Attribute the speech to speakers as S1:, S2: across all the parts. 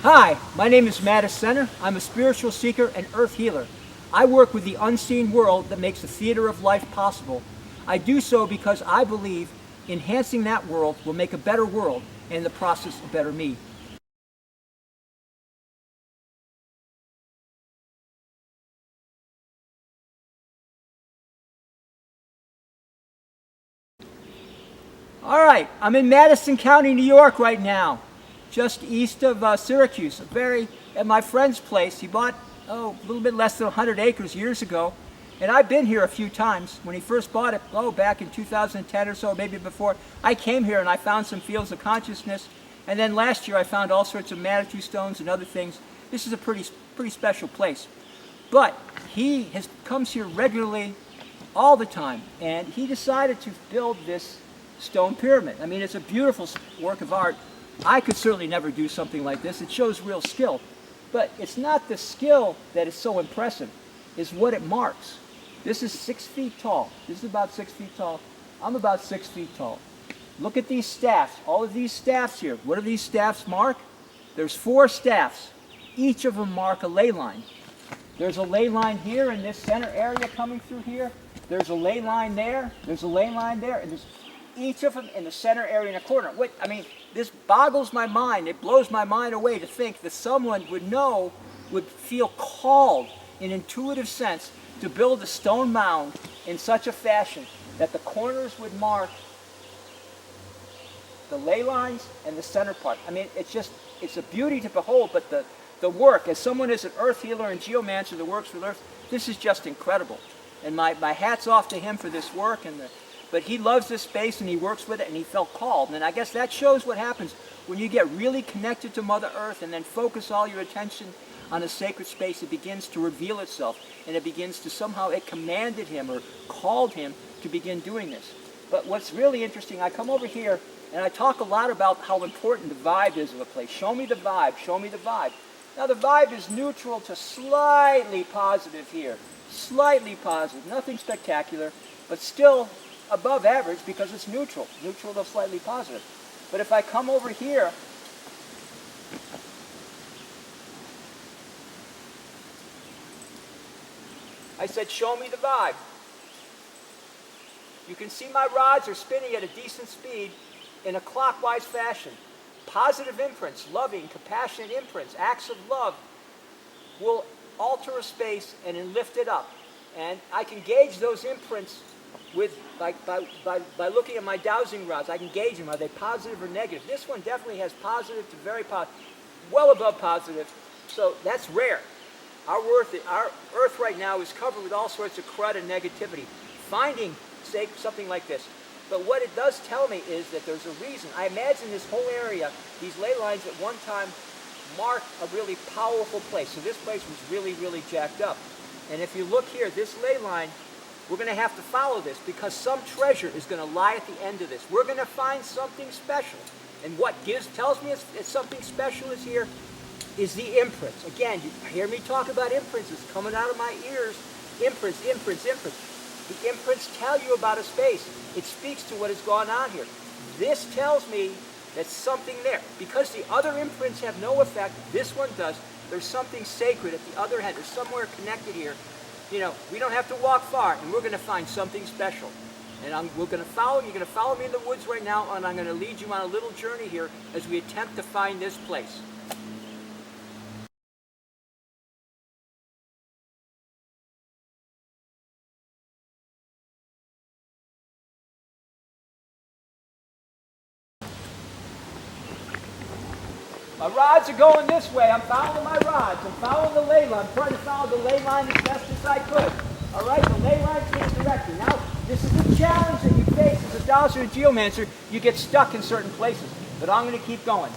S1: Hi, my name is Mattis Center. I'm a spiritual seeker and earth healer. I work with the unseen world that makes the theater of life possible. I do so because I believe enhancing that world will make a better world and in the process a better me. All right, I'm in Madison County, New York right now, just east of Syracuse. At my friend's place. He bought, a little bit less than 100 acres years ago. And I've been here a few times. When he first bought it, back in 2010 or so, maybe before, I came here and I found some fields of consciousness. And then last year I found all sorts of Manitou stones and other things. This is a pretty special place. But he comes here regularly all the time. And he decided to build this stone pyramid. I mean, it's a beautiful work of art. I could certainly never do something like this. It shows real skill. But it's not the skill that is so impressive, it's what it marks. This is 6 feet tall. This is about 6 feet tall. I'm about 6 feet tall. Look at these staffs. All of these staffs here. What do these staffs mark? There's 4 staffs. Each of them mark a ley line. There's a ley line here in this center area coming through here. There's a ley line there. There's a ley line there. And there's each of them in the center area in a corner. This boggles my mind. It blows my mind away to think that someone would feel called in intuitive sense to build a stone mound in such a fashion that the corners would mark the ley lines and the center part. I mean, it's a beauty to behold, but the work, as someone is an earth healer and geomancer that works with earth, this is just incredible. And my hat's off to him for this work. But he loves this space and he works with it and he felt called. And I guess that shows what happens when you get really connected to Mother Earth and then focus all your attention on a sacred space. It begins to reveal itself and it begins to somehow, it commanded him or called him to begin doing this. But what's really interesting, I come over here and I talk a lot about how important the vibe is of a place. Show me the vibe, show me the vibe. Now the vibe is neutral to slightly positive here. Slightly positive, nothing spectacular, but still above average because it's neutral to slightly positive. But if I come over here, I said, show me the vibe. You can see my rods are spinning at a decent speed in a clockwise fashion. Positive imprints, loving, compassionate imprints, acts of love will alter a space and then lift it up. And I can gauge those imprints by looking at my dowsing rods. I can gauge them. Are they positive or negative? This one definitely has positive to very positive, well above positive. So that's rare. Our earth right now is covered with all sorts of crud and negativity. Finding, say, something like this. But what it does tell me is that there's a reason. I imagine this whole area, these ley lines at one time marked a really powerful place. So this place was really, really jacked up. And if you look here, this ley line, we're going to have to follow this because some treasure is going to lie at the end of this. We're going to find something special. And what tells me it's something special is here is the imprints. Again, you hear me talk about imprints. It's coming out of my ears. Imprints, imprints, imprints. The imprints tell you about a space. It speaks to what has gone on here. This tells me that something there. Because the other imprints have no effect, this one does. There's something sacred at the other end. There's somewhere connected here. You know, we don't have to walk far, and we're going to find something special. And we're going to follow. You're going to follow me in the woods right now, and I'm going to lead you on a little journey here as we attempt to find this place. My rods are going this way. I'm following my rods. I'm following the ley line. I'm trying to follow the ley line as best as I could. All right, the ley line's being directed. Now, this is the challenge that you face as a dowser and geomancer. You get stuck in certain places, but I'm going to keep going.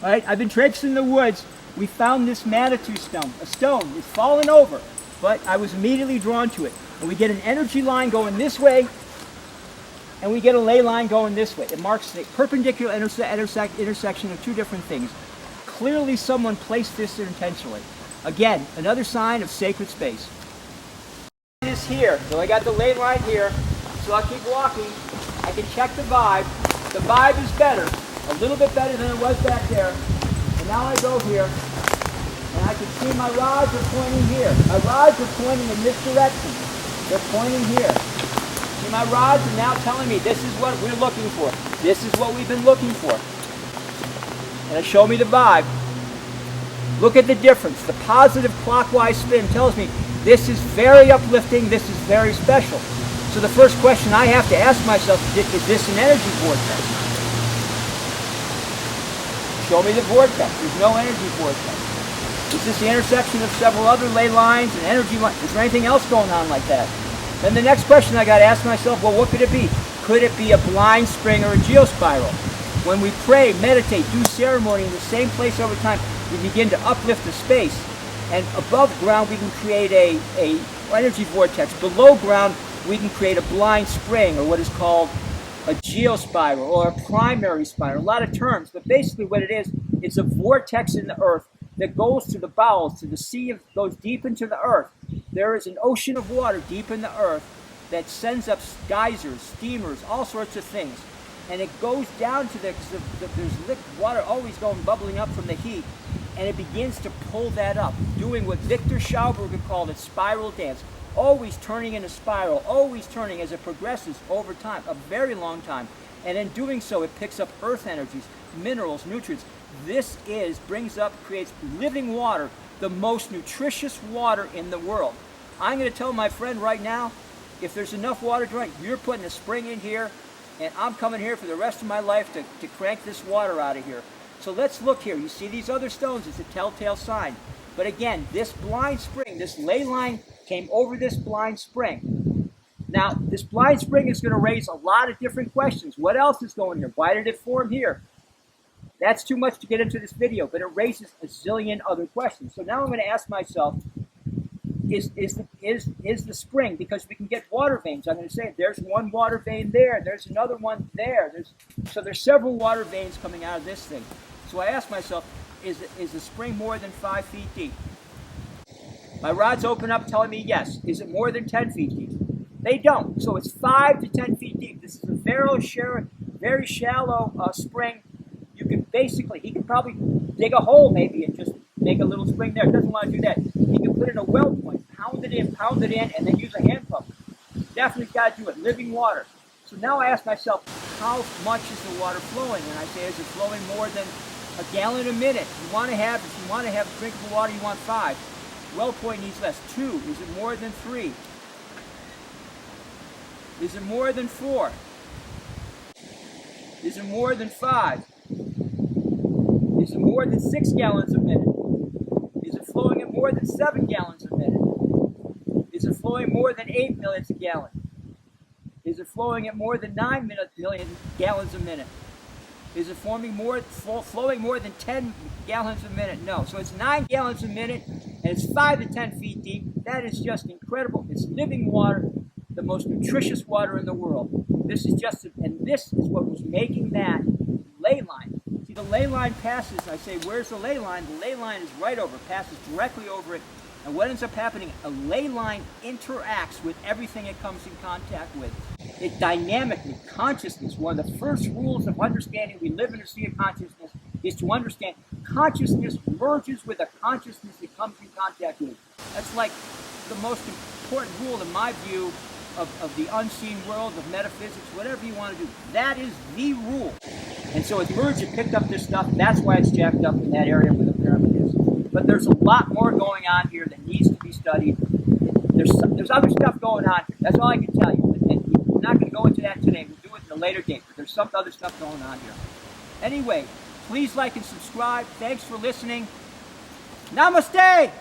S1: All right, I've been traipsing the woods. We found this Manitou stone. A stone. It's fallen over, but I was immediately drawn to it. And we get an energy line going this way, and we get a ley line going this way. It marks the perpendicular intersection of two different things. Clearly someone placed this there intentionally. Again, another sign of sacred space. This here, so I got the ley line here, so I'll keep walking. I can check the vibe. The vibe is better, a little bit better than it was back there. And now I go here, and I can see my rods are pointing here. My rods are pointing in this direction. They're pointing here. See, my rods are now telling me this is what we're looking for. This is what we've been looking for. And it showed me the vibe. Look at the difference. The positive clockwise spin tells me this is very uplifting, this is very special. So the first question I have to ask myself is this an energy vortex? Show me the vortex. There's no energy vortex. Is this the intersection of several other ley lines and energy lines? Is there anything else going on like that? Then the next question I got to ask myself, well, what could it be? Could it be a blind spring or a geospiral? When we pray, meditate, do ceremony in the same place over time, we begin to uplift the space. And above ground, we can create a energy vortex. Below ground, we can create a blind spring, or what is called a geospiral, or a primary spiral. A lot of terms, but basically what it is, it's a vortex in the earth that goes to the bowels, to the sea, goes deep into the earth. There is an ocean of water deep in the earth that sends up geysers, steamers, all sorts of things. And it goes down to there's liquid water always going bubbling up from the heat, and it begins to pull that up, doing what Victor Schauberger called a spiral dance, always turning in a spiral, always turning as it progresses over time, a very long time. And in doing so, it picks up earth energies, minerals, nutrients. This brings up, creates living water, the most nutritious water in the world. I'm going to tell my friend right now, if there's enough water to drink, you're putting a spring in here, and I'm coming here for the rest of my life to crank this water out of here. So let's look here. You see these other stones, it's a telltale sign. But again, this blind spring, this ley line came over this blind spring. Now, this blind spring is going to raise a lot of different questions. What else is going here? Why did it form here? That's too much to get into this video, but it raises a zillion other questions. So now I'm going to ask myself, is the spring, because we can get water veins. I'm going to say there's one water vein there, there's another one there. So there's several water veins coming out of this thing. So I ask myself, is the spring more than 5 feet deep? My rods open up telling me yes. Is it more than 10 feet deep? They don't. So it's 5 to 10 feet deep. This is a very shallow spring. You can basically, he can probably dig a hole maybe and just make a little spring there. Doesn't want to do that. He can put in a well point, pound it in, and then use a hand pump. Definitely got to do it. Living water. So now I ask myself, how much is the water flowing? And I say, is it flowing more than a gallon a minute? If you want to have drinkable water, you want 5. Well point needs less. 2. Is it more than 3? Is it more than 4? Is it more than 5? Is it more than 6 gallons a minute? Is it flowing at more than 7 gallons a minute? Is it flowing more than 8 minutes a gallon? Is it flowing at more than 9 million gallons a minute? Is it flowing more than 10 gallons a minute? No. So it's 9 gallons a minute, and it's 5 to 10 feet deep. That is just incredible. It's living water, the most nutritious water in the world. This is what was making that ley line. See, the ley line passes. I say, where's the ley line? The ley line is right over, passes directly over it. And what ends up happening, a ley line interacts with everything it comes in contact with. It dynamically, consciousness, one of the first rules of understanding we live in a sea of consciousness is to understand consciousness merges with a consciousness it comes in contact with. That's like the most important rule in my view of the unseen world, of metaphysics, whatever you want to do. That is the rule. And so it merged, it picked up this stuff. That's why it's jacked up in that area where the pyramid is. But there's a lot more going on here that needs to be studied. There's other stuff going on here. That's all I can tell you. And we're not going to go into that today. We'll do it in a later date. But there's some other stuff going on here. Anyway, please like and subscribe. Thanks for listening. Namaste!